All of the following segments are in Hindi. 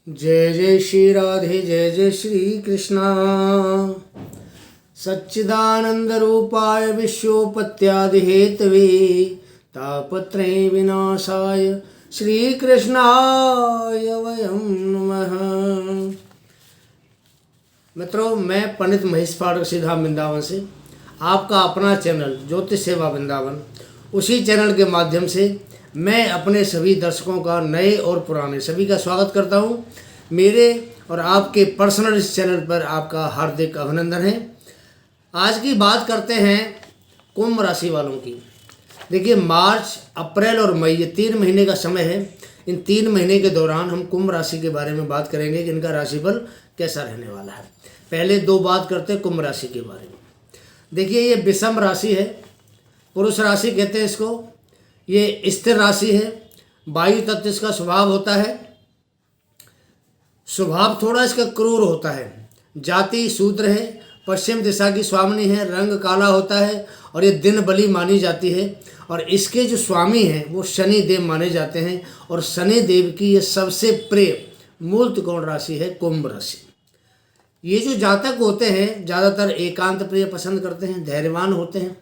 जय जय श्री राधे जय जय श्री कृष्णा। सच्चिदानंद रूपाय विश्वोपत्यादि हेतवे तापत्रय विनाशाय श्री कृष्णाय वयं नमः। मित्रों, मैं पंडित महेश पाठक सीधा वृंदावन से आपका अपना चैनल ज्योतिष सेवा वृंदावन, उसी चैनल के माध्यम से मैं अपने सभी दर्शकों का, नए और पुराने सभी का स्वागत करता हूं। मेरे और आपके पर्सनल इस चैनल पर आपका हार्दिक अभिनंदन है। आज की बात करते हैं कुंभ राशि वालों की। देखिए, मार्च, अप्रैल और मई, ये 3 महीने का समय है। इन 3 महीने के दौरान हम कुंभ राशि के बारे में बात करेंगे कि इनका राशिफल कैसा रहने वाला है। पहले 2 बात करते हैं कुंभ राशि के बारे में। देखिए, ये विषम राशि है, पुरुष राशि कहते हैं इसको। ये स्थिर राशि है, वायु तत्व इसका स्वभाव होता है। स्वभाव थोड़ा इसका क्रूर होता है। जाति शूद्र है, पश्चिम दिशा की स्वामिनी है, रंग काला होता है और ये दिन बली मानी जाती है। और इसके जो स्वामी हैं वो शनि देव माने जाते हैं और शनि देव की ये सबसे प्रिय मूल त्रिकोण राशि है कुंभ राशि। ये जो जातक होते हैं ज़्यादातर एकांत प्रिय पसंद करते हैं, धैर्यवान होते हैं,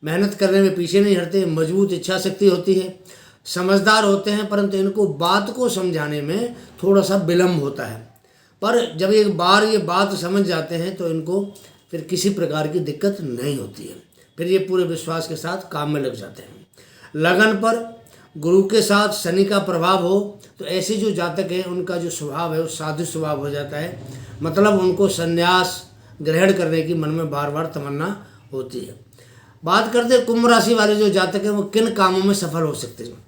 मेहनत करने में पीछे नहीं हटते, मजबूत इच्छा शक्ति होती है, समझदार होते हैं, परंतु इनको बात को समझाने में थोड़ा सा विलम्ब होता है। पर जब एक बार ये बात समझ जाते हैं तो इनको फिर किसी प्रकार की दिक्कत नहीं होती है। फिर ये पूरे विश्वास के साथ काम में लग जाते हैं। लगन पर गुरु के साथ शनि का प्रभाव हो तो ऐसे जो जातक हैं उनका जो स्वभाव है वो साधु स्वभाव हो जाता है। मतलब उनको संन्यास ग्रहण करने की मन में बार बार तमन्ना होती है। बात करते हैं कुंभ राशि वाले जो जातक हैं वो किन कामों में सफल हो सकते हैं।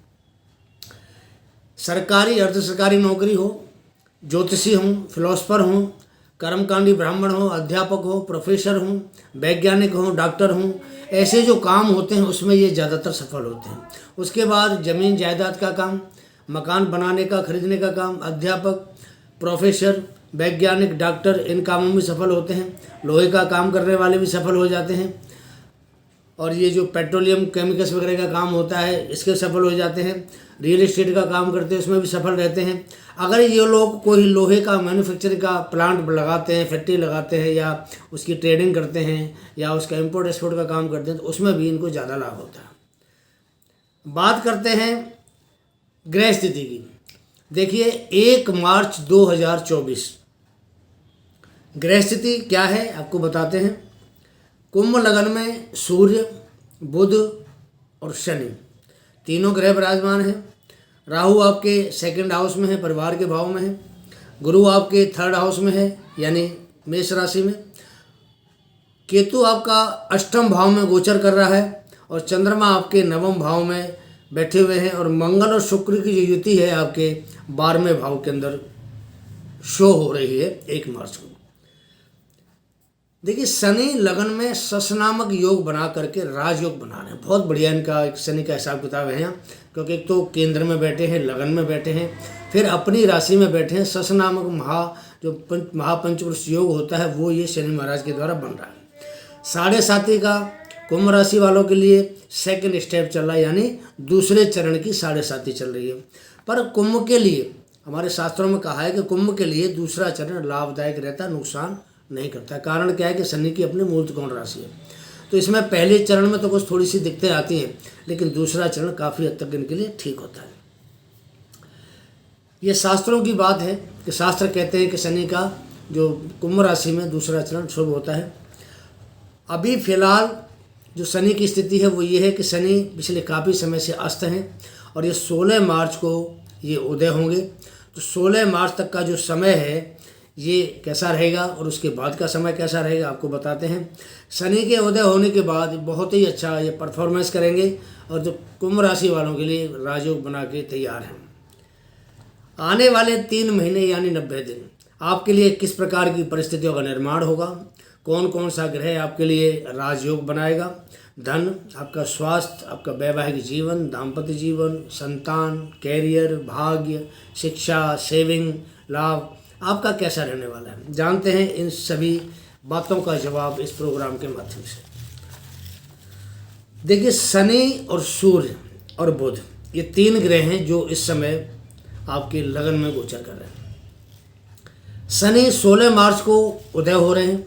सरकारी अर्ध सरकारी नौकरी हो, ज्योतिषी हों, फिलोसफर हों, कर्मकांडी ब्राह्मण हों, अध्यापक हों, प्रोफेसर हों, वैज्ञानिक हों, डॉक्टर हों, ऐसे जो काम होते हैं उसमें ये ज़्यादातर सफल होते हैं। उसके बाद ज़मीन जायदाद का काम, मकान बनाने का, खरीदने का काम, अध्यापक, प्रोफेसर, वैज्ञानिक, डॉक्टर, इन कामों में सफल होते हैं। लोहे का काम करने वाले भी सफल हो जाते हैं। और ये जो पेट्रोलियम केमिकल्स वगैरह का काम होता है इसके सफल हो जाते हैं। रियल एस्टेट का काम करते हैं उसमें भी सफल रहते हैं। अगर ये लोग कोई लोहे का मैन्युफैक्चरिंग का प्लांट लगाते हैं, फैक्ट्री लगाते हैं या उसकी ट्रेडिंग करते हैं या उसका इंपोर्ट एक्सपोर्ट का काम करते हैं तो उसमें भी इनको ज़्यादा लाभ होता है। बात करते हैं ग्रह स्थिति की। देखिए, 1 मार्च 2024 ग्रह स्थिति क्या है आपको बताते हैं। कुंभ लगन में सूर्य, बुध और शनि तीनों ग्रह विराजमान हैं। राहु आपके 2nd हाउस में है, परिवार के भाव में है। गुरु आपके 3rd हाउस में है यानी मेष राशि में। केतु आपका 8म भाव में गोचर कर रहा है और चंद्रमा आपके 9वें भाव में बैठे हुए हैं। और मंगल और शुक्र की जो युति है आपके 12वें भाव के अंदर शो हो रही है 1 मार्च को। देखिए, शनि लगन में शश नामक योग बना करके राजयोग बना रहे हैं। बहुत बढ़िया इनका एक शनि का हिसाब किताब है यहाँ, क्योंकि एक तो केंद्र में बैठे हैं, लगन में बैठे हैं, फिर अपनी राशि में बैठे हैं। शश नामक महापंचपुरुष योग होता है वो ये शनि महाराज के द्वारा बन रहा है। 7.5 का कुंभ राशि वालों के लिए 2nd स्टेप चल रहा है, यानी दूसरे चरण की 7.5 चल रही है। पर कुंभ के लिए हमारे शास्त्रों में कहा है कि कुंभ के लिए दूसरा चरण लाभदायक रहता, नुकसान नहीं करता। कारण क्या है कि शनि की अपनी मूल त्रिकोण राशि है, तो इसमें पहले चरण में तो कुछ थोड़ी सी दिक्कतें आती हैं, लेकिन दूसरा चरण काफ़ी हद तक इनके लिए ठीक होता है। ये शास्त्रों की बात है कि शास्त्र कहते हैं कि शनि का जो कुंभ राशि में दूसरा चरण शुभ होता है। अभी फिलहाल जो शनि की स्थिति है वो ये है कि शनि पिछले काफ़ी समय से अस्त हैं और ये 16 मार्च को ये उदय होंगे। तो 16 मार्च तक का जो समय है ये कैसा रहेगा और उसके बाद का समय कैसा रहेगा आपको बताते हैं। शनि के उदय होने के बाद बहुत ही अच्छा ये परफॉर्मेंस करेंगे और जो कुंभ राशि वालों के लिए राजयोग बना के तैयार हैं। आने वाले 3 महीने यानी 90 दिन आपके लिए किस प्रकार की परिस्थितियों का निर्माण होगा, कौन कौन सा ग्रह आपके लिए राजयोग बनाएगा। धन, आपका स्वास्थ्य, आपका वैवाहिक जीवन, दाम्पत्य जीवन, संतान, कैरियर, भाग्य, शिक्षा, सेविंग, लाभ आपका कैसा रहने वाला है, जानते हैं इन सभी बातों का जवाब इस प्रोग्राम के माध्यम से। देखिए, शनि और सूर्य और बुध ये 3 ग्रह हैं जो इस समय आपके लगन में गोचर कर रहे हैं। शनि 16 मार्च को उदय हो रहे हैं।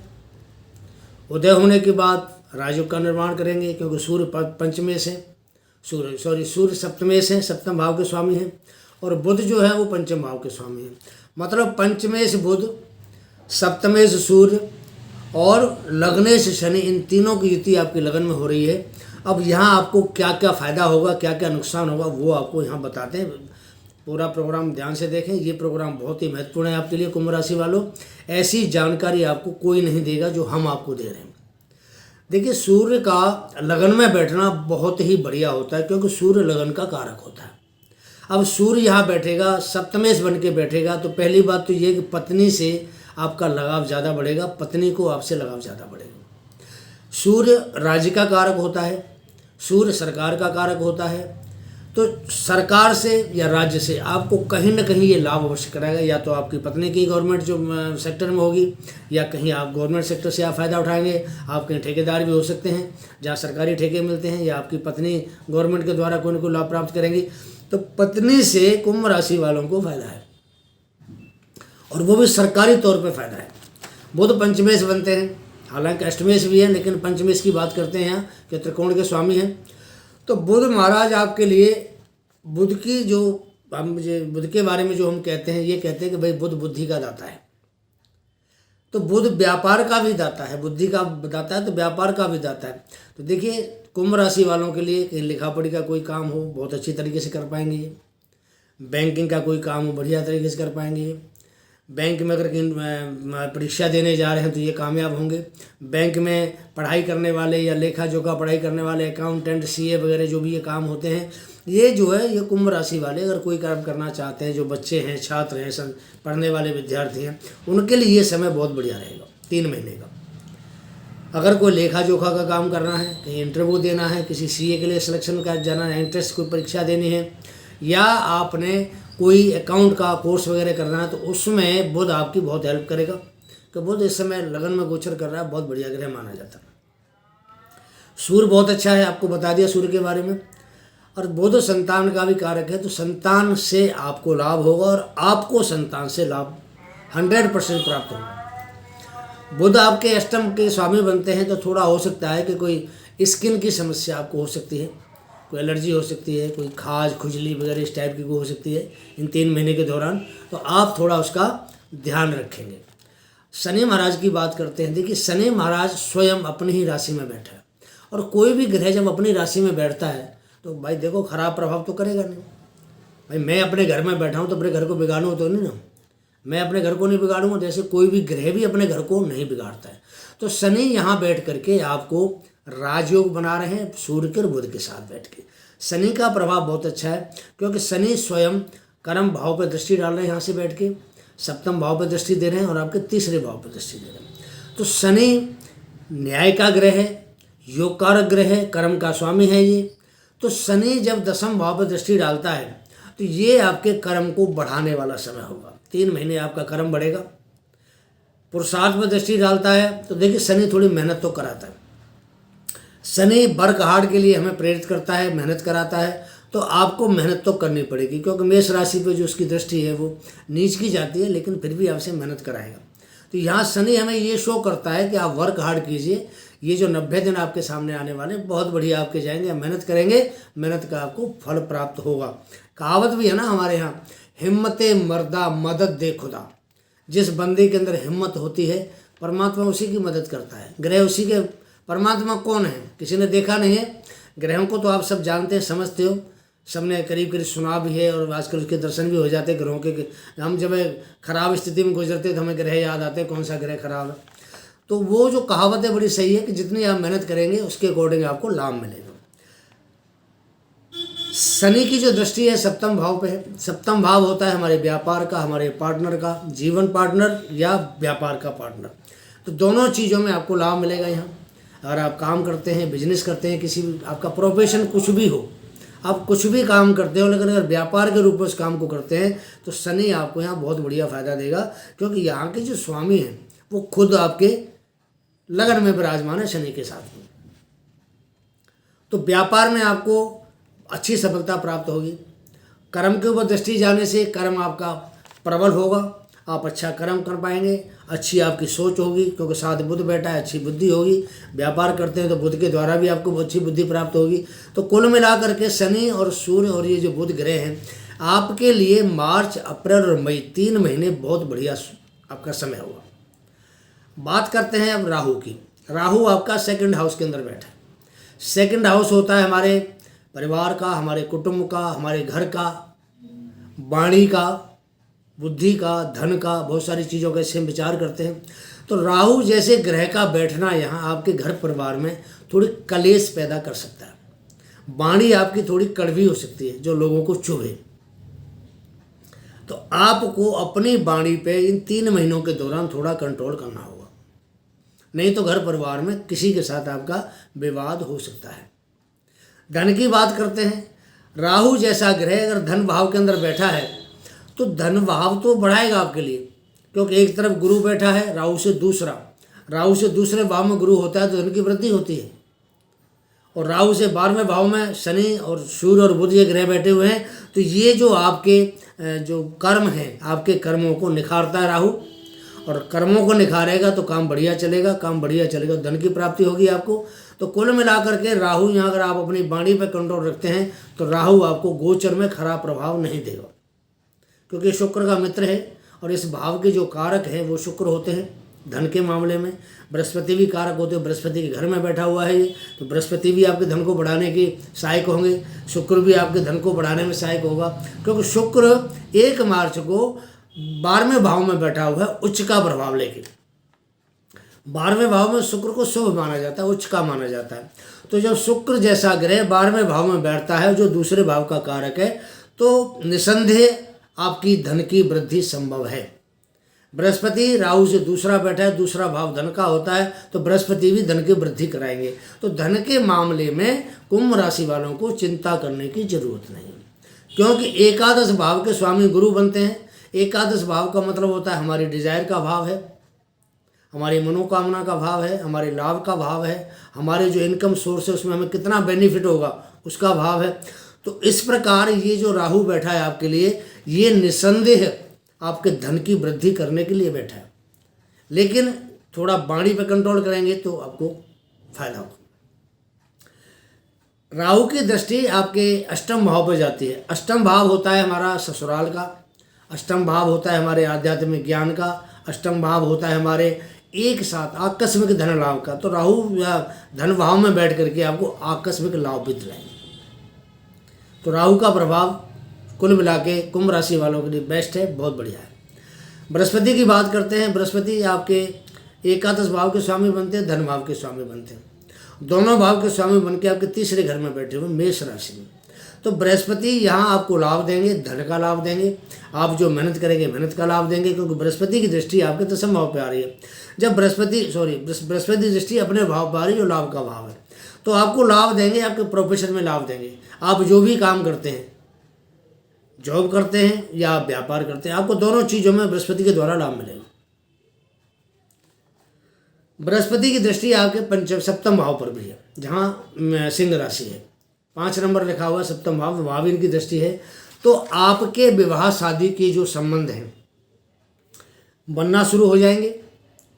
उदय होने के बाद राजयोग का निर्माण करेंगे, क्योंकि सूर्य पंचमे से सूर्य सप्तमे से सप्तम भाव के स्वामी हैं, और बुध जो है वो पंचम भाव के स्वामी हैं। मतलब पंचमे से बुध, सप्तमे से सूर्य और लग्ने से शनि, इन तीनों की युति आपकी लगन में हो रही है। अब यहाँ आपको क्या क्या फ़ायदा होगा, क्या क्या नुकसान होगा, वो आपको यहाँ बताते हैं। पूरा प्रोग्राम ध्यान से देखें, ये प्रोग्राम बहुत ही महत्वपूर्ण है आपके लिए कुंभ राशि वालों। ऐसी जानकारी आपको कोई नहीं देगा जो हम आपको दे रहे हैं। देखिए, सूर्य का लगन में बैठना बहुत ही बढ़िया होता है, क्योंकि सूर्य लगन का कारक होता है। अब सूर्य यहाँ बैठेगा, सप्तमेश बन के बैठेगा, तो पहली बात तो ये कि पत्नी से आपका लगाव ज़्यादा बढ़ेगा, पत्नी को आपसे लगाव ज़्यादा बढ़ेगा। सूर्य राज्य का कारक होता है, सूर्य सरकार का कारक होता है, तो सरकार से या राज्य से आपको कहीं ना कहीं ये लाभ अवश्य कराएगा। या तो आपकी पत्नी की गवर्नमेंट जो सेक्टर में होगी, या कहीं आप गवर्नमेंट सेक्टर से आप फ़ायदा उठाएंगे। आप कहीं ठेकेदार भी हो सकते हैं जहाँ सरकारी ठेके मिलते हैं, या आपकी पत्नी गवर्नमेंट के द्वारा कोई ना कोई लाभ प्राप्त करेंगी। तो पत्नी से कुंभ राशि वालों को फायदा है, और वो भी सरकारी तौर पे फायदा है। बुध पंचमेश बनते हैं, हालांकि अष्टमेश भी है, लेकिन पंचमेश की बात करते हैं यहाँ कि त्रिकोण के स्वामी हैं। तो बुध महाराज आपके लिए, बुध की जो बुध के बारे में जो हम कहते हैं, ये कहते हैं कि भाई बुध बुद्धि का दाता है। तो बुध व्यापार का भी दाता है, बुद्धि का दाता है तो व्यापार का भी दाता है। तो देखिए, कुंभ राशि वालों के लिए कहीं लिखा पढ़ी का कोई काम हो, बहुत अच्छी तरीके से कर पाएंगे ये। बैंकिंग का कोई काम हो, बढ़िया तरीके से कर पाएंगे ये। बैंक में अगर कहीं परीक्षा देने जा रहे हैं तो ये कामयाब होंगे। बैंक में पढ़ाई करने वाले या लेखा जोखा पढ़ाई करने वाले, अकाउंटेंट, सीए वगैरह जो भी ये काम होते हैं, ये जो है ये कुंभ राशि वाले अगर कोई काम करना चाहते हैं, जो बच्चे हैं, छात्र हैं, पढ़ने वाले विद्यार्थी हैं, उनके लिए ये समय बहुत बढ़िया रहेगा 3 महीने का। अगर कोई लेखा जोखा का काम करना है, कहीं इंटरव्यू देना है, किसी सीए के लिए सिलेक्शन का जाना है, एंट्रेंस कोई परीक्षा देनी है, या आपने कोई अकाउंट का कोर्स वगैरह करना है, तो उसमें बुध आपकी बहुत हेल्प करेगा। तो बुध इस समय लगन में गोचर कर रहा है, बहुत बढ़िया ग्रह माना जाता है। सूर्य बहुत अच्छा है, आपको बता दिया सूर्य के बारे में। और बुध संतान का भी कारक है, तो संतान से आपको लाभ होगा, और आपको संतान से लाभ 100% प्राप्त होगा। बुध आपके अष्टम के स्वामी बनते हैं, तो थोड़ा हो सकता है कि कोई स्किन की समस्या आपको हो सकती है, कोई एलर्जी हो सकती है, कोई खाज खुजली वगैरह इस टाइप की हो सकती है इन 3 महीने के दौरान। तो आप थोड़ा उसका ध्यान रखेंगे। शनि महाराज की बात करते हैं। देखिए, शनि महाराज स्वयं अपनी ही राशि में बैठा है, और कोई भी ग्रह जब अपनी राशि में बैठता है तो भाई देखो खराब प्रभाव तो करेगा नहीं। भाई मैं अपने घर में बैठा हूँ तो अपने घर को बिगाड़ूँ तो नहीं ना, मैं अपने घर को नहीं बिगाड़ूंगा, जैसे कोई भी ग्रह भी अपने घर को नहीं बिगाड़ता है। तो शनि यहाँ बैठ करके आपको राजयोग बना रहे हैं, सूर्य के और बुध के साथ बैठ के। शनि का प्रभाव बहुत अच्छा है, क्योंकि शनि स्वयं कर्म भाव पर दृष्टि डाल रहे हैं, यहाँ से बैठ के सप्तम भाव पर दृष्टि दे रहे हैं, और आपके तीसरे भाव पर दृष्टि दे रहे हैं। तो शनि न्याय का ग्रह है, योग कारक ग्रह है, कर्म का स्वामी है ये। तो शनि जब दसम भाव पर दृष्टि डालता है तो ये आपके कर्म को बढ़ाने वाला समय होगा। 3 महीने आपका कर्म बढ़ेगा। पुरुषार्थ पर दृष्टि डालता है तो देखिए, शनि थोड़ी मेहनत तो कराता है। शनि वर्क हार्ड के लिए हमें प्रेरित करता है, मेहनत कराता है। तो आपको मेहनत तो करनी पड़ेगी, क्योंकि मेष राशि पे जो उसकी दृष्टि है वो नीच की जाती है, लेकिन फिर भी आपसे मेहनत कराएगा। तो यहाँ शनि हमें ये शो करता है कि आप वर्क हार्ड कीजिए। ये जो 90 दिन आपके सामने आने वाले बहुत बढ़िया आपके जाएंगे, आप मेहनत करेंगे, मेहनत का आपको फल प्राप्त होगा। कहावत भी है ना हमारे यहाँ, हिम्मते मर्दा मदद दे खुदा। जिस बंदे के अंदर हिम्मत होती है, परमात्मा उसी की मदद करता है। ग्रह उसी के, परमात्मा कौन है किसी ने देखा नहीं है। ग्रहों को तो आप सब जानते हैं, समझते हो, सबने करीब करीब सुना भी है, और आजकल उसके दर्शन भी हो जाते हैं ग्रहों के। हम जब खराब स्थिति में गुजरते तो हमें ग्रह याद आते हैं, कौन सा ग्रह खराब है। तो वो जो कहावत है बड़ी सही है कि जितनी आप मेहनत करेंगे उसके अकॉर्डिंग आपको लाभ मिलेगा। शनि की जो दृष्टि है सप्तम भाव पे है। सप्तम भाव होता है हमारे व्यापार का, हमारे पार्टनर का, जीवन पार्टनर या व्यापार का पार्टनर। तो दोनों चीज़ों में आपको लाभ मिलेगा। यहाँ अगर आप काम करते हैं, बिजनेस करते हैं, किसी भी आपका प्रोफेशन कुछ भी हो, आप कुछ भी काम करते हो, लेकिन अगर व्यापार के रूप में उस काम को करते हैं तो शनि आपको यहाँ बहुत बढ़िया फायदा देगा, क्योंकि यहाँ के जो स्वामी हैं वो खुद आपके लगन में विराजमान है शनि के साथ में। तो व्यापार में आपको अच्छी सफलता प्राप्त होगी। कर्म के ऊपर दृष्टि जाने से कर्म आपका प्रबल होगा। आप अच्छा कर्म कर पाएंगे, अच्छी आपकी सोच होगी, क्योंकि साथ बुध बैठा है, अच्छी बुद्धि होगी। व्यापार करते हैं तो बुध के द्वारा भी आपको अच्छी बुद्धि प्राप्त होगी। तो कुल मिलाकर के शनि और सूर्य और ये जो बुध ग्रह हैं, आपके लिए मार्च, अप्रैल और मई 3 महीने बहुत बढ़िया आपका समय होगा। बात करते हैं अब राहु की। राहु आपका सेकंड हाउस के अंदर बैठा है। सेकंड हाउस होता है हमारे परिवार का, हमारे कुटुंब का, हमारे घर का, वाणी का, बुद्धि का, धन का, बहुत सारी चीज़ों का इससे हम विचार करते हैं। तो राहु जैसे ग्रह का बैठना यहाँ आपके घर परिवार में थोड़ी कलेश पैदा कर सकता है। वाणी आपकी थोड़ी कड़वी हो सकती है, जो लोगों को चुभे। तो आपको अपनी वाणी पे इन 3 महीनों के दौरान थोड़ा कंट्रोल करना होगा, नहीं तो घर परिवार में किसी के साथ आपका विवाद हो सकता है। धन की बात करते हैं। राहु जैसा ग्रह अगर धन भाव के अंदर बैठा है तो धन भाव तो बढ़ाएगा आपके लिए, क्योंकि एक तरफ गुरु बैठा है राहु से दूसरे भाव में गुरु होता है तो धन की वृद्धि होती है। और राहु से 12वें भाव में शनि और सूर्य और बुध ये ग्रह बैठे हुए हैं, तो ये जो आपके जो कर्म हैं, आपके कर्मों को निखारता है राहु। और कर्मों को निखारेगा तो काम बढ़िया चलेगा, धन की प्राप्ति होगी आपको। तो कुल मिलाकर के राहु यहाँ अगर आप अपनी वाणी पर कंट्रोल रखते हैं तो राहु आपको गोचर में खराब प्रभाव नहीं देगा, क्योंकि शुक्र का मित्र है और इस भाव के जो कारक हैं वो शुक्र होते हैं। धन के मामले में बृहस्पति भी कारक होते हैं, बृहस्पति के घर में बैठा हुआ है ये, तो बृहस्पति भी आपके धन को बढ़ाने की सहायक होंगे, शुक्र भी आपके धन को बढ़ाने में सहायक होगा, क्योंकि शुक्र 1 मार्च को 12वें भाव में बैठा हुआ है उच्च का प्रभाव लेके। 12वें भाव में शुक्र को शुभ माना जाता है, उच्च का माना जाता है। तो जब शुक्र जैसा ग्रह 12वें भाव में बैठता है जो दूसरे भाव का कारक है, तो निसंदेह आपकी धन की वृद्धि संभव है। बृहस्पति राहु से दूसरा बैठा है, दूसरा भाव धन का होता है, तो बृहस्पति भी धन की वृद्धि कराएंगे। तो धन के मामले में कुंभ राशि वालों को चिंता करने की जरूरत नहीं, क्योंकि एकादश भाव के स्वामी गुरु बनते हैं। एकादश भाव का मतलब होता है हमारी डिजायर का भाव है, हमारी मनोकामना का भाव है, हमारे लाभ का भाव है, हमारे जो इनकम सोर्स है उसमें हमें कितना बेनिफिट होगा उसका भाव है। तो इस प्रकार ये जो राहु बैठा है आपके लिए, ये निसंदेह आपके धन की वृद्धि करने के लिए बैठा है, लेकिन थोड़ा वाणी पे कंट्रोल करेंगे तो आपको फायदा होगा। राहु की दृष्टि आपके अष्टम भाव पर जाती है। अष्टम भाव होता है हमारा ससुराल का, अष्टम भाव होता है हमारे आध्यात्मिक ज्ञान का, अष्टम भाव होता है हमारे एक साथ आकस्मिक धन लाभ का। तो राहु या धन भाव में बैठ करके आपको आकस्मिक लाभ भी दिलाएंगे। तो राहु का प्रभाव कुल मिला के कुंभ राशि वालों के लिए बेस्ट है, बहुत बढ़िया है। बृहस्पति की बात करते हैं। बृहस्पति आपके एकादश भाव के स्वामी बनते हैं, धन भाव के स्वामी बनते हैं। दोनों भाव के स्वामी बन के आपके तीसरे घर में बैठे हुए मेष राशि में। तो बृहस्पति यहाँ आपको लाभ देंगे, धन का लाभ देंगे। आप जो मेहनत करेंगे मेहनत का लाभ देंगे, क्योंकि बृहस्पति की दृष्टि आपके दशम भाव पे आ रही है। जब बृहस्पति दृष्टि अपने भाव पर आ रही है जो लाभ का भाव है, तो आपको लाभ देंगे, आपके प्रोफेशन में लाभ देंगे। आप जो भी काम करते हैं, जॉब करते हैं या व्यापार करते हैं, आपको दोनों चीज़ों में बृहस्पति के द्वारा लाभ मिलेगा। बृहस्पति की दृष्टि आपके सप्तम भाव पर भी है, जहाँ सिंह राशि है, 5 नंबर लिखा हुआ सप्तम भाव, महावीर की दृष्टि है। तो आपके विवाह शादी के जो संबंध हैं बनना शुरू हो जाएंगे।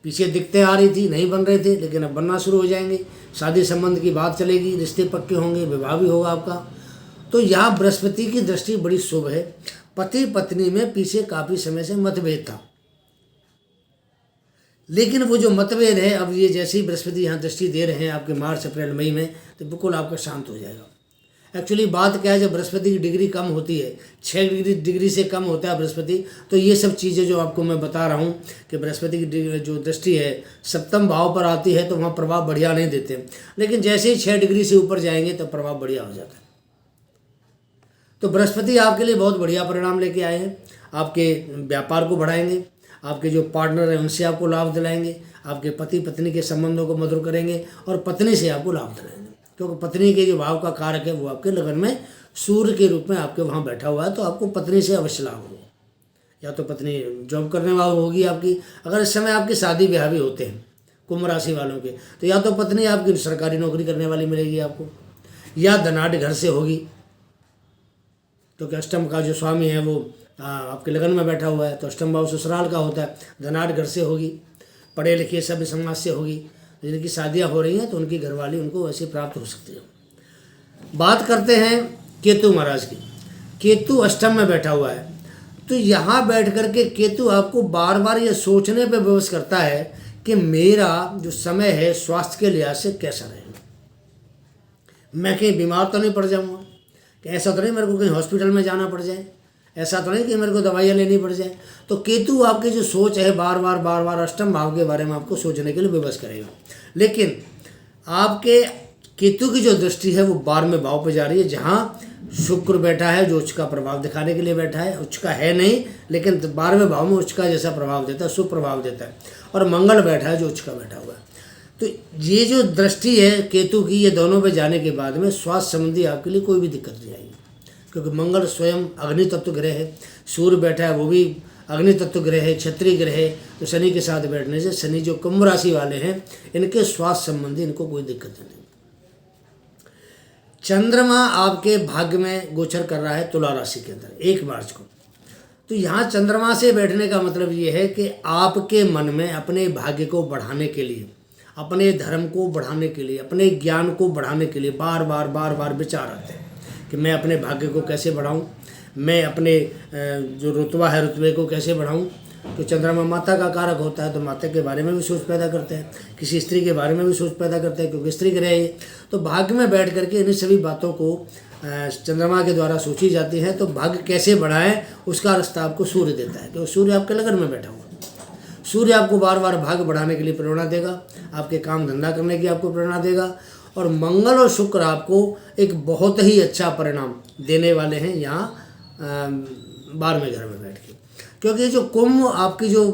पीछे दिक्कतें आ रही थी, नहीं बन रहे थे, लेकिन अब बनना शुरू हो जाएंगे। शादी संबंध की बात चलेगी, रिश्ते पक्के होंगे, विवाह भी होगा आपका। तो यहाँ बृहस्पति की दृष्टि बड़ी शुभ है। पति पत्नी में पीछे काफ़ी समय से मतभेद था, लेकिन वो जो मतभेद है, अब ये जैसे ही बृहस्पति यहाँ दृष्टि दे रहे हैं आपके मार्च अप्रैल मई में, तो बिल्कुल आपका शांत हो जाएगा। एक्चुअली बात क्या है, जब बृहस्पति की डिग्री कम होती है, 6 डिग्री से कम होता है बृहस्पति, तो ये सब चीज़ें जो आपको मैं बता रहा हूँ कि बृहस्पति की जो दृष्टि है सप्तम भाव पर आती है, तो वहाँ प्रभाव बढ़िया नहीं देते, लेकिन जैसे ही 6 डिग्री से ऊपर जाएंगे तो प्रभाव बढ़िया हो जाता है। तो बृहस्पति आपके लिए बहुत बढ़िया परिणाम लेके आए हैं। आपके व्यापार को बढ़ाएंगे, आपके जो पार्टनर हैं उनसे आपको लाभ दिलाएंगे, आपके पति पत्नी के संबंधों को मधुर करेंगे और पत्नी से आपको लाभ दिलाएंगे, क्योंकि पत्नी के जो भाव का कारक है वो आपके लगन में सूर्य के रूप में आपके वहाँ बैठा हुआ है। तो आपको पत्नी से अवश्य लाभ होगा, या तो पत्नी जॉब करने वाली होगी आपकी, अगर इस समय आपकी शादी ब्याह भी होते हैं कुंभ राशि वालों के, तो या तो पत्नी आपकी सरकारी नौकरी करने वाली मिलेगी आपको, या धनाढ़ घर से होगी, क्योंकि अष्टम का जो स्वामी है वो आपके लगन में बैठा हुआ है तो अष्टम भाव ससुराल का होता है, धनाढ़ घर से होगी, पढ़े लिखे सभ्य समाज से होगी, जिनकी शादियाँ हो रही हैं तो उनकी घरवाली उनको वैसे प्राप्त हो सकती है। बात करते हैं केतु महाराज की। केतु अष्टम में बैठा हुआ है, तो यहाँ बैठ कर के केतु आपको बार बार ये सोचने पे विवश करता है कि मेरा जो समय है स्वास्थ्य के लिहाज से कैसा रहेगा, मैं कहीं बीमार तो नहीं पड़ जाऊँगा, कि ऐसा तो नहीं मेरे को कहीं हॉस्पिटल में जाना पड़ जाए, ऐसा तो नहीं कि मेरे को दवाइयाँ लेनी पड़ जाए। तो केतु आपकी जो सोच है बार बार अष्टम भाव के बारे में आपको सोचने के लिए विवश करेगा। लेकिन आपके केतु की जो दृष्टि है वो 12वें भाव पर जा रही है, जहाँ शुक्र बैठा है जो उच्च का प्रभाव दिखाने के लिए बैठा है। उच्च का है नहीं, लेकिन 12वें भाव में उच्च का जैसा प्रभाव देता है, शुभ प्रभाव देता है। और मंगल बैठा है जो उच्च का बैठा हुआ है। तो ये जो दृष्टि है केतु की, ये दोनों पे जाने के बाद में स्वास्थ्य संबंधी आपके लिए कोई भी दिक्कत नहीं आएगी, क्योंकि मंगल स्वयं अग्नि तत्व ग्रह है, सूर्य बैठा है वो भी अग्नि तत्व ग्रह है, क्षत्रिय ग्रह है। तो शनि के साथ बैठने से शनि जो कुंभ राशि वाले हैं इनके स्वास्थ्य संबंधी इनको कोई दिक्कत नहीं। चंद्रमा आपके भाग्य में गोचर कर रहा है तुला राशि के अंदर 1 मार्च को। तो यहाँ चंद्रमा से बैठने का मतलब ये है कि आपके मन में अपने भाग्य को बढ़ाने के लिए, अपने धर्म को बढ़ाने के लिए, अपने ज्ञान को बढ़ाने के लिए बार बार विचार आते हैं कि मैं अपने भाग्य को कैसे बढ़ाऊं, मैं अपने जो रुतबा है रुतबे को कैसे बढ़ाऊं। तो चंद्रमा माता का कारक होता है, तो माता के बारे में भी सोच पैदा करते हैं, किसी स्त्री के बारे में भी सोच पैदा करते हैं, क्योंकि स्त्री ग्रह है। तो भाग्य में बैठ करके इन सभी बातों को चंद्रमा के द्वारा सोची जाती है। तो भाग्य कैसे बढ़ाएं उसका रास्ता आपको सूर्य देता है, क्योंकि सूर्य आपके लगन में बैठा हुआ। सूर्य आपको बार बार भाग्य बढ़ाने के लिए प्रेरणा देगा, आपके काम धंधा करने की आपको प्रेरणा देगा। और मंगल और शुक्र आपको एक बहुत ही अच्छा परिणाम देने वाले हैं यहाँ 12वें घर में बैठ के। क्योंकि जो कुंभ आपकी जो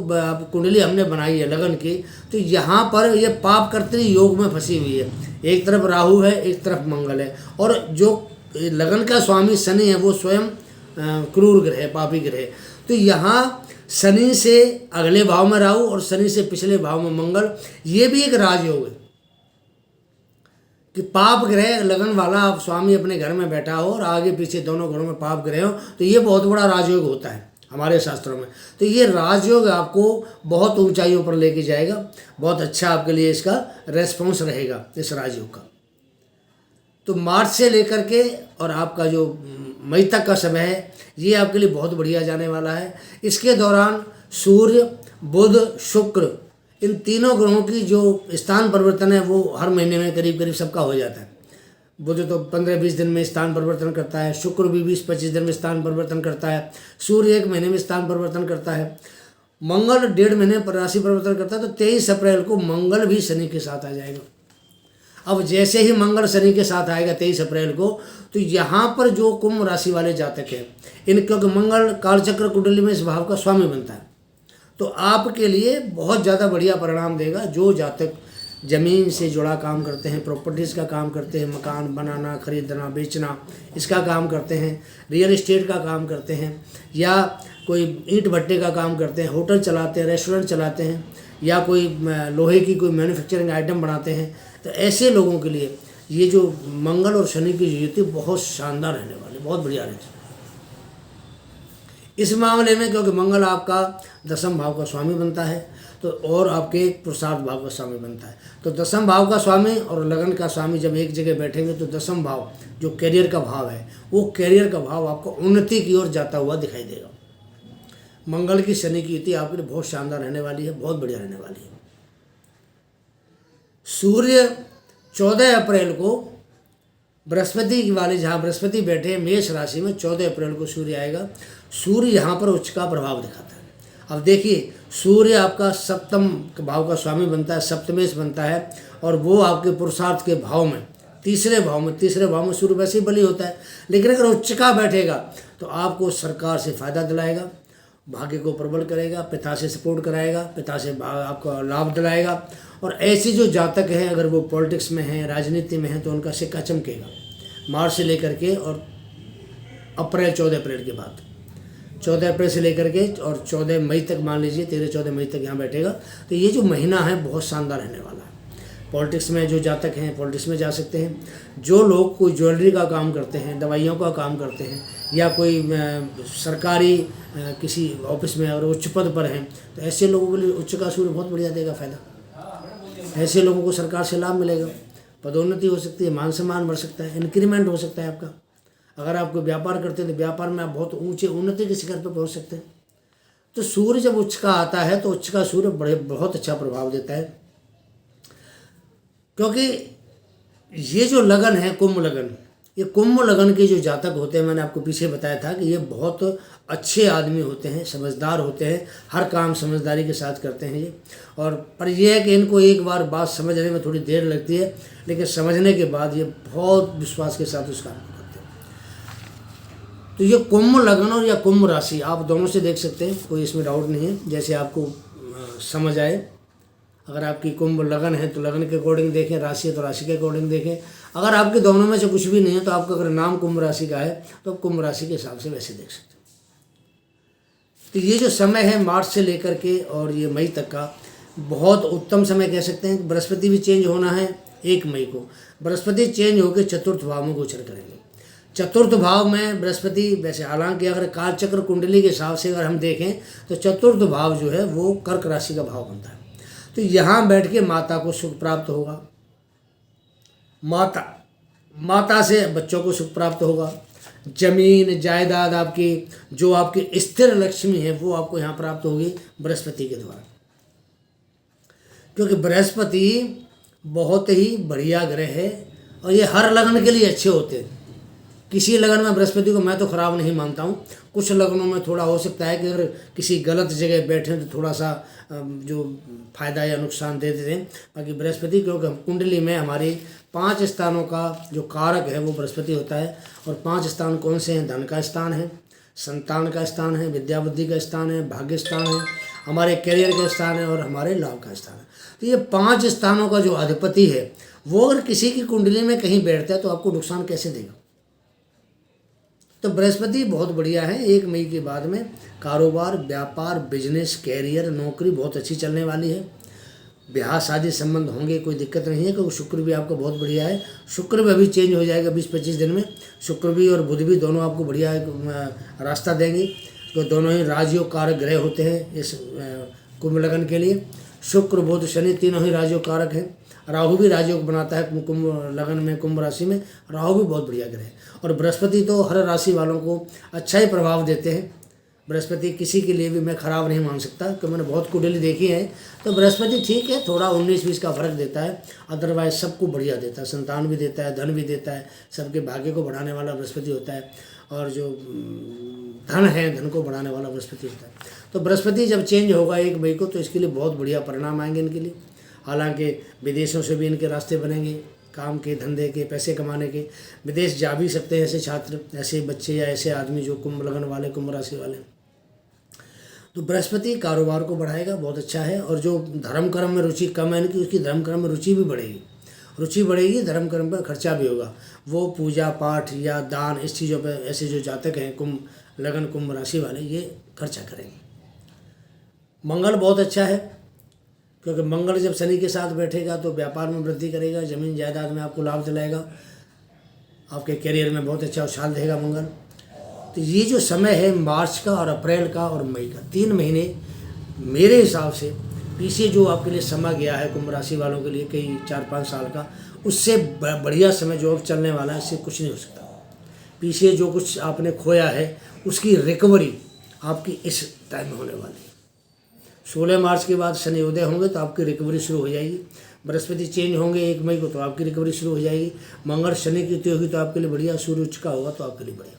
कुंडली हमने बनाई है लगन की, तो यहाँ पर ये पाप कर्तृ योग में फंसी हुई है। एक तरफ राहु है, एक तरफ मंगल है, और जो लगन का स्वामी शनि है वो स्वयं क्रूर ग्रह है, पापी ग्रह है। तो यहाँ शनि से अगले भाव में राहु और शनि से पिछले भाव में मंगल, ये भी एक राजयोग है कि पाप ग्रह लगन वाला आप स्वामी अपने घर में बैठा हो और आगे पीछे दोनों घरों में पाप ग्रह हो, तो ये बहुत बड़ा राजयोग होता है हमारे शास्त्रों में। तो ये राजयोग आपको बहुत ऊंचाइयों पर लेके जाएगा, बहुत अच्छा आपके लिए इसका रेस्पॉन्स रहेगा इस राजयोग का। तो मार्च से लेकर के और आपका जो मई तक का समय है ये आपके लिए बहुत बढ़िया जाने वाला है। इसके दौरान सूर्य, बुध, शुक्र, इन तीनों ग्रहों की जो स्थान परिवर्तन है वो हर महीने में करीब सबका हो जाता है। बुध तो 15-20 दिन में स्थान परिवर्तन करता है, शुक्र भी 20-25 दिन में स्थान परिवर्तन करता है, सूर्य 1 महीने में स्थान परिवर्तन करता है, मंगल 1.5 महीने पर राशि परिवर्तन करता है। तो 23 अप्रैल को मंगल भी शनि के साथ आ जाएगा। अब जैसे ही मंगल शनि के साथ आएगा 23 अप्रैल को, तो यहाँ पर जो कुंभ राशि वाले जातक हैं क्योंकि मंगल कालचक्र कुंडली में इस भाव का स्वामी बनता है, तो आपके लिए बहुत ज़्यादा बढ़िया परिणाम देगा। जो जातक ज़मीन से जुड़ा काम करते हैं, प्रॉपर्टीज़ का काम करते हैं, मकान बनाना, खरीदना, बेचना, इसका काम करते हैं, रियल एस्टेट का काम करते हैं, या कोई ईंट भट्टे का काम करते हैं, होटल चलाते हैं, रेस्टोरेंट चलाते हैं, या कोई लोहे की कोई मैन्युफैक्चरिंग आइटम बनाते हैं, तो ऐसे लोगों के लिए ये जो मंगल और शनि की युति बहुत शानदार रहने वाली, बहुत बढ़िया रहती है इस मामले में। क्योंकि मंगल आपका 10वें भाव का स्वामी बनता है, तो और आपके पुरुषार्थ भाव का स्वामी बनता है। तो 10वें भाव का स्वामी और लगन का स्वामी जब एक जगह बैठेंगे तो 10वां भाव जो कैरियर का भाव है, वो कैरियर का भाव आपको उन्नति की ओर जाता हुआ दिखाई देगा। मंगल की शनि की युति आपके लिए बहुत शानदार रहने वाली है, बहुत बढ़िया रहने वाली है। सूर्य 14 अप्रैल को बृहस्पति वाले, जहाँ बृहस्पति बैठे मेष राशि में, 14 अप्रैल को सूर्य आएगा। सूर्य यहाँ पर उच्च का प्रभाव दिखाता है। अब देखिए, सूर्य आपका 7वें भाव का स्वामी बनता है, सप्तमेश बनता है, और वो आपके पुरुषार्थ के भाव में, तीसरे भाव में सूर्य वैसे ही बली होता है। लेकिन अगर उच्च का बैठेगा तो आपको सरकार से फ़ायदा दिलाएगा, भाग्य को प्रबल करेगा, पिता से सपोर्ट कराएगा, पिता से आपको लाभ दिलाएगा। और ऐसे जो जातक हैं, अगर वो पॉलिटिक्स में हैं, राजनीति में हैं, तो उनका सिक्का चमकेगा मार्च से लेकर के और 14 अप्रैल के बाद, 14 अप्रैल से लेकर के और 14 मई तक, मान लीजिए 13-14 मई तक यहाँ बैठेगा। तो ये जो महीना है बहुत शानदार रहने वाला है। पॉलिटिक्स में जो जातक हैं पॉलिटिक्स में जा सकते हैं। जो लोग कोई ज्वेलरी का काम करते हैं, दवाइयों का काम करते हैं, या कोई सरकारी किसी ऑफिस में और उच्च पद पर हैं, तो ऐसे लोगों के लिए उच्च का सूर्य बहुत बढ़िया देगा फायदा। ऐसे लोगों को सरकार से लाभ मिलेगा, पदोन्नति हो सकती है, मान सम्मान बढ़ सकता है, इंक्रीमेंट हो सकता है आपका। अगर आप कोई व्यापार करते हैं तो व्यापार में आप बहुत ऊंचे उन्नति के शिखर पर पहुंच सकते हैं। तो सूर्य जब उच्च का आता है तो उच्च का सूर्य बहुत अच्छा प्रभाव देता है, क्योंकि ये जो लगन है कुंभ लगन, ये कुंभ लगन के जो जातक होते हैं, मैंने आपको पीछे बताया था कि ये बहुत अच्छे आदमी होते हैं, समझदार होते हैं, हर काम समझदारी के साथ करते हैं ये। और पर यह है कि इनको एक बार बात समझने में थोड़ी देर लगती है, लेकिन समझने के बाद ये बहुत विश्वास के साथ उस काम को करते हैं। तो ये कुंभ लगन और या कुंभ राशि आप दोनों से देख सकते हैं, कोई इसमें डाउट नहीं है, जैसे आपको समझ आए। अगर आपकी कुंभ लगन है तो लगन के अकॉर्डिंग देखें, राशि है तो राशि के अकॉर्डिंग देखें। अगर आपके दोनों में से कुछ भी नहीं है तो आपका अगर नाम कुंभ राशि का है तो आप कुंभ राशि के हिसाब से वैसे देख सकते हैं। तो ये जो समय है मार्च से लेकर के और ये मई तक का बहुत उत्तम समय कह सकते हैं। बृहस्पति भी चेंज होना है 1 मई को। बृहस्पति चेंज होकर चतुर्थ भाव में गोचर करेंगे। चतुर्थ भाव में बृहस्पति, वैसे हालांकि अगर कालचक्र कुंडली के हिसाब से अगर हम देखें तो चतुर्थ भाव जो है वो कर्क राशि का भाव बनता है। तो यहाँ बैठ के माता को सुख प्राप्त होगा, माता से बच्चों को सुख प्राप्त होगा, जमीन जायदाद आपकी जो आपकी स्थिर लक्ष्मी है वो आपको यहाँ प्राप्त होगी बृहस्पति के द्वारा। क्योंकि बृहस्पति बहुत ही बढ़िया ग्रह है और ये हर लगन के लिए अच्छे होते हैं। किसी लगन में बृहस्पति को मैं तो खराब नहीं मानता हूँ। कुछ लगनों में थोड़ा हो सकता है कि अगर किसी गलत जगह बैठे तो थोड़ा सा जो फायदा या नुकसान दे देते हैं। बाकी बृहस्पति, क्योंकि कुंडली में हमारी 5 स्थानों का जो कारक है वो बृहस्पति होता है। और 5 स्थान कौन से हैं? धन का स्थान है, संतान का स्थान है, विद्या बुद्धि का स्थान है, भाग्य स्थान है, हमारे करियर का स्थान है और हमारे लाभ का स्थान है। तो ये 5 स्थानों का जो अधिपति है वो अगर किसी की कुंडली में कहीं बैठता है तो आपको नुकसान कैसे देगा? तो बृहस्पति बहुत बढ़िया है। 1 मई के बाद में कारोबार, व्यापार, बिजनेस, कैरियर, नौकरी बहुत अच्छी चलने वाली है। ब्याह शादी संबंध होंगे, कोई दिक्कत नहीं है, क्योंकि शुक्र भी आपका बहुत बढ़िया है। शुक्र भी अभी चेंज हो जाएगा 20-25 दिन में। शुक्र भी और बुध भी दोनों आपको बढ़िया रास्ता देंगे, तो दोनों ही राजयोग कारक ग्रह होते हैं इस कुंभ लगन के लिए। शुक्र, बुध, शनि तीनों ही राजयोग कारक हैं। राहु भी राजयोग बनाता है कुंभ लगन में, कुंभ राशि में राहु भी बहुत बढ़िया ग्रह है। और बृहस्पति तो हर राशि वालों को अच्छा ही प्रभाव देते हैं। बृहस्पति किसी के लिए भी मैं खराब नहीं मान सकता, क्योंकि मैंने बहुत कुंडली देखी है। तो बृहस्पति ठीक है, थोड़ा 19-20 का फर्क देता है, अदरवाइज सबको बढ़िया देता है। संतान भी देता है, धन भी देता है, सबके भाग्य को बढ़ाने वाला बृहस्पति होता है। और जो धन है, धन को बढ़ाने वाला बृहस्पति होता है। तो बृहस्पति जब चेंज होगा 1 मई को तो इसके लिए बहुत बढ़िया परिणाम आएंगे इनके लिए। हालांकि विदेशों से भी इनके रास्ते बनेंगे, काम के, धंधे के, पैसे कमाने के। विदेश जा भी सकते हैं ऐसे छात्र, ऐसे बच्चे या ऐसे आदमी जो कुंभ लगन वाले, कुंभ राशि वाले। तो बृहस्पति कारोबार को बढ़ाएगा, बहुत अच्छा है। और जो धर्म कर्म में रुचि कम है इनकी, उसकी धर्म कर्म में रुचि भी बढ़ेगी। रुचि बढ़ेगी, धर्म कर्म पर खर्चा भी होगा। वो पूजा पाठ या दान इस चीज़ों पर ऐसे जो जातक हैं कुंभ लगन, कुंभ राशि वाले, ये खर्चा करेंगे। मंगल बहुत अच्छा है, क्योंकि मंगल जब शनि के साथ बैठेगा तो व्यापार में वृद्धि करेगा, ज़मीन जायदाद में आपको लाभ दिलाएगा, आपके करियर में बहुत अच्छा उछाल देगा मंगल। तो ये जो समय है मार्च का और अप्रैल का और मई का, 3 महीने मेरे हिसाब से पीछे जो आपके लिए समय गया है कुंभ राशि वालों के लिए, कई 4-5 साल का, उससे बढ़िया समय जो अब चलने वाला है इससे कुछ नहीं हो सकता। पीछे जो कुछ आपने खोया है उसकी रिकवरी आपकी इस टाइम में होने वाली है। 16 मार्च के बाद शनि उदय होंगे तो आपकी रिकवरी शुरू हो जाएगी। बृहस्पति चेंज होंगे 1 मई को तो आपकी रिकवरी शुरू हो जाएगी। मंगल शनि की युति होगी तो आपके लिए बढ़िया, सूर्य उच्च का होगा तो आपके लिए बढ़िया।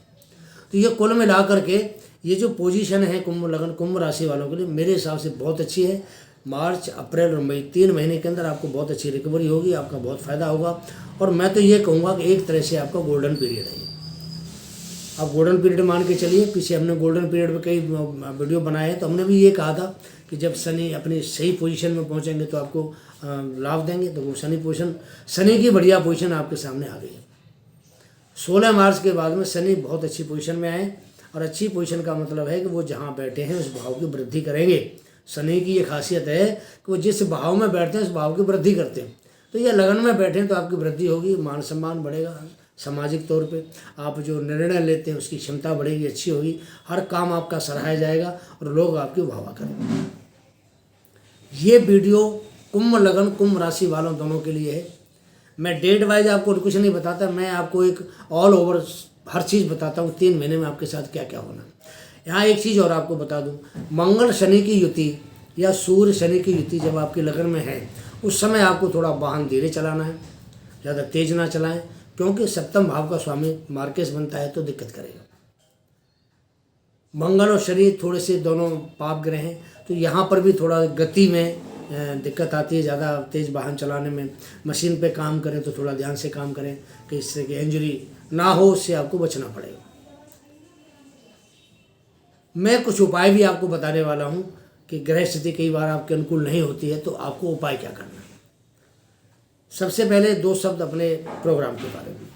तो ये कुल मिला करके ये जो पोजीशन है कुंभ लगन, कुंभ राशि वालों के लिए मेरे हिसाब से बहुत अच्छी है। मार्च, अप्रैल और मई 3 महीने के अंदर आपको बहुत अच्छी रिकवरी होगी, आपका बहुत फ़ायदा होगा। और मैं तो ये कहूँगा कि एक तरह से आपका गोल्डन पीरियड है। आप गोल्डन पीरियड मान के चलिए। पीछे हमने गोल्डन पीरियड में कई वीडियो बनाए हैं, तो हमने भी ये कहा था कि जब शनि अपनी सही पोजीशन में पहुंचेंगे तो आपको लाभ देंगे। तो वो शनि की बढ़िया पोजीशन आपके सामने आ गई है। 16 मार्च के बाद में शनि बहुत अच्छी पोजीशन में आए, और अच्छी पोजीशन का मतलब है कि वो जहाँ बैठे हैं उस भाव की वृद्धि करेंगे। शनि की ये खासियत है कि वो जिस भाव में बैठते हैं उस भाव की वृद्धि करते हैं। तो ये लगन में बैठें तो आपकी वृद्धि होगी, मान सम्मान बढ़ेगा, सामाजिक तौर पे आप जो निर्णय लेते हैं उसकी क्षमता बढ़ेगी, अच्छी होगी, हर काम आपका सराहा जाएगा और लोग आपकी वाह करेंगे। ये वीडियो कुंभ लगन कुंभ राशि वालों दोनों के लिए है। मैं डेट वाइज आपको कुछ नहीं बताता, मैं आपको एक ऑल ओवर हर चीज़ बताता हूँ 3 महीने में आपके साथ क्या क्या होना है। यहाँ एक चीज़ और आपको बता दूँ, मंगल शनि की युति या सूर्य शनि की युति जब आपकी लगन में है उस समय आपको थोड़ा वाहन धीरे चलाना है, ज़्यादा तेज ना चलाएं, क्योंकि सप्तम भाव का स्वामी मार्केस बनता है तो दिक्कत करेगा। मंगल और शनि थोड़े से दोनों पाप ग्रह हैं, तो यहाँ पर भी थोड़ा गति में दिक्कत आती है, ज़्यादा तेज़ वाहन चलाने में। मशीन पे काम करें तो थोड़ा ध्यान से काम करें कि इससे कि इंजरी ना हो, उससे आपको बचना पड़ेगा। मैं कुछ उपाय भी आपको बताने वाला हूँ कि ग्रह स्थिति कई बार आपके अनुकूल नहीं होती है, तो आपको उपाय क्या करना है। सबसे पहले 2 शब्द अपने प्रोग्राम के बारे में।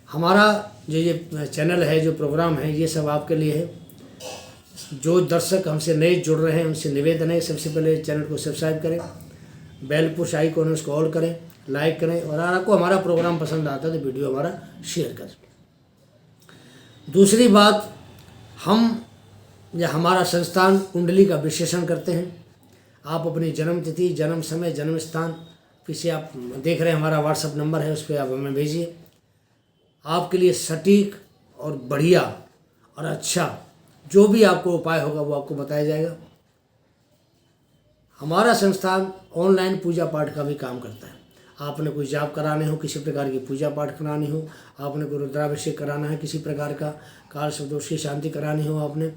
हमारा जो ये चैनल है, जो प्रोग्राम है, ये सब आपके लिए है। जो दर्शक हमसे नए जुड़ रहे हैं उनसे निवेदन है, सबसे पहले चैनल को सब्सक्राइब करें, बेल पुश आइकॉन उसको ऑल करें, लाइक करें, और अगर आपको हमारा प्रोग्राम पसंद आता है तो वीडियो हमारा शेयर करें। दूसरी बात, हम या हमारा संस्थान कुंडली का विश्लेषण करते हैं। आप अपनी जन्म तिथि, जन्म समय, जन्म स्थान, पीछे आप देख रहे हैं हमारा व्हाट्सएप नंबर है, उस पर आप हमें भेजिए। आपके लिए सटीक और बढ़िया और अच्छा जो भी आपको उपाय होगा वो आपको बताया जाएगा। हमारा संस्थान ऑनलाइन पूजा पाठ का भी काम करता है। आपने कोई जाप कराने हो, किसी प्रकार की पूजा पाठ करानी हो, आपने कोई रुद्राभिषेक कराना है, किसी प्रकार का काल सर्प दोष की शांति करानी हो, आपने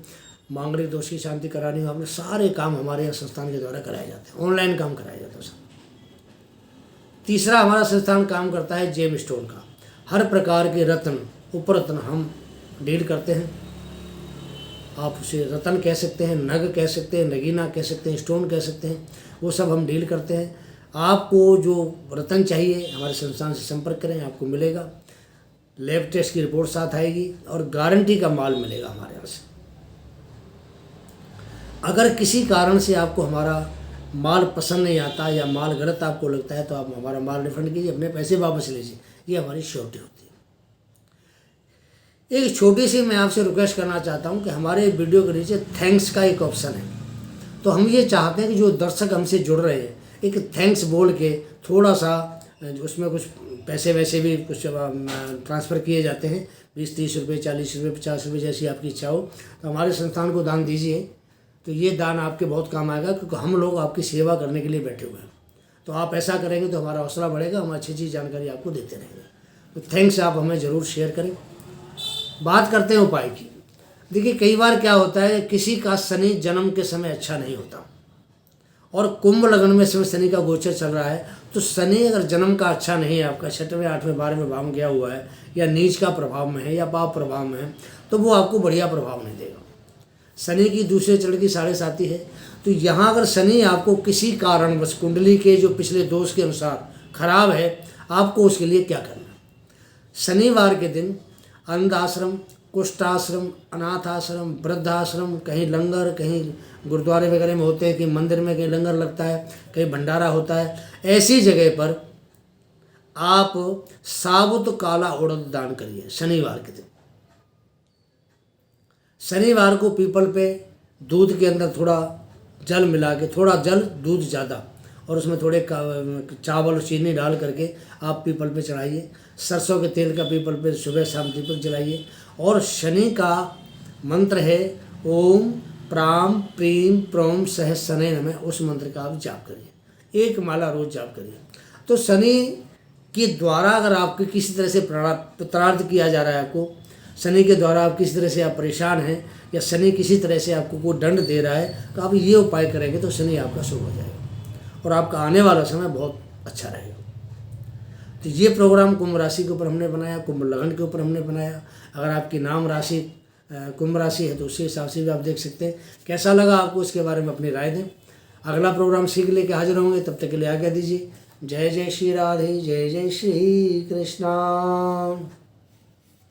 मांगलिक दोष की शांति करानी हो, आपने सारे काम हमारे यहाँ संस्थान के द्वारा कराए जाते हैं, ऑनलाइन काम कराया जाता है। तीसरा, हमारा संस्थान काम करता है जेम स्टोन का। हर प्रकार के रत्न, उपरत्न हम डील करते हैं। आप उसे रत्न कह सकते हैं, नग कह सकते हैं, नगीना कह सकते हैं, स्टोन कह सकते हैं, वो सब हम डील करते हैं। आपको जो रत्न चाहिए हमारे संस्थान से संपर्क करें, आपको मिलेगा। लैब टेस्ट की रिपोर्ट साथ आएगी और गारंटी का माल मिलेगा हमारे यहाँ से। अगर किसी कारण से आपको हमारा माल पसंद नहीं आता या माल गलत आपको लगता है तो आप हमारा माल रिफंड कीजिए, अपने पैसे वापस लीजिए, ये हमारी श्योरिटी होती है। एक छोटी सी मैं आपसे रिक्वेस्ट करना चाहता हूँ कि हमारे वीडियो के नीचे थैंक्स का एक ऑप्शन है, तो हम ये चाहते हैं कि जो दर्शक हमसे जुड़ रहे हैं एक थैंक्स बोल के थोड़ा सा उसमें कुछ पैसे वैसे भी कुछ ट्रांसफ़र किए जाते हैं, 20-30 रुपये, 40 रुपये, 50 रुपये, जैसी आपकी इच्छा हो, तो हमारे संस्थान को दान दीजिए। तो ये दान आपके बहुत काम आएगा, क्योंकि हम लोग आपकी सेवा करने के लिए बैठे हुए हैं। तो आप ऐसा करेंगे तो हमारा हौसला बढ़ेगा, हम अच्छी जानकारी आपको देते रहेंगे। तो थैंक्स आप हमें ज़रूर शेयर करें। बात करते हैं उपाय की। देखिए, कई बार क्या होता है, किसी का शनि जन्म के समय अच्छा नहीं होता और कुंभ लगन में शनि का गोचर चल रहा है, तो शनि अगर जन्म का अच्छा नहीं है, आपका 6वें, 8वें, 12वें भाव में गया हुआ है या नीच का प्रभाव में है या पाप प्रभाव में है, तो वो आपको बढ़िया प्रभाव नहीं देगा। शनि की दूसरे चरण की 7.5 है, तो यहाँ अगर शनि आपको किसी कारणवश कुंडली के जो पिछले दोष के अनुसार खराब है, आपको उसके लिए क्या करना है। शनिवार के दिन अंध आश्रम, कुष्ठ आश्रम, अनाथ आश्रम, वृद्धाश्रम, कहीं लंगर, कहीं गुरुद्वारे वगैरह में होते हैं, कहीं मंदिर में कहीं लंगर लगता है, कहीं भंडारा होता है, ऐसी जगह पर आप साबुत काला उड़द दान करिए शनिवार के दिन। शनिवार को पीपल पे दूध के अंदर थोड़ा जल मिला के, थोड़ा जल दूध ज़्यादा, और उसमें थोड़े चावल और चीनी डाल करके आप पीपल पे चढ़ाइए। सरसों के तेल का पीपल पे सुबह शाम दीपक जलाइए। और शनि का मंत्र है ओम प्राम प्रीम प्रोम सह शनै नमः, उस मंत्र का आप जाप करिए, 1 माला रोज जाप करिए। तो शनि के द्वारा अगर आपको किसी तरह से प्रताड़ित किया जा रहा है, आपको शनि के द्वारा आप किसी तरह से आप परेशान हैं या शनि किसी तरह से आपको कोई दंड दे रहा है, तो आप ये उपाय करेंगे तो शनि आपका शुभ हो जाएगा और आपका आने वाला समय बहुत अच्छा रहेगा। तो ये प्रोग्राम कुंभ राशि के ऊपर हमने बनाया, कुंभ लगन के ऊपर हमने बनाया। अगर आपकी नाम राशि कुंभ राशि है तो उसी हिसाब से भी आप देख सकते हैं। कैसा लगा आपको, इसके बारे में अपनी राय दें। अगला प्रोग्राम सीख लेके हाजिर होंगे, तब तक के लिए आज्ञा दीजिए। जय जय श्री राधे, जय जय श्री कृष्णा।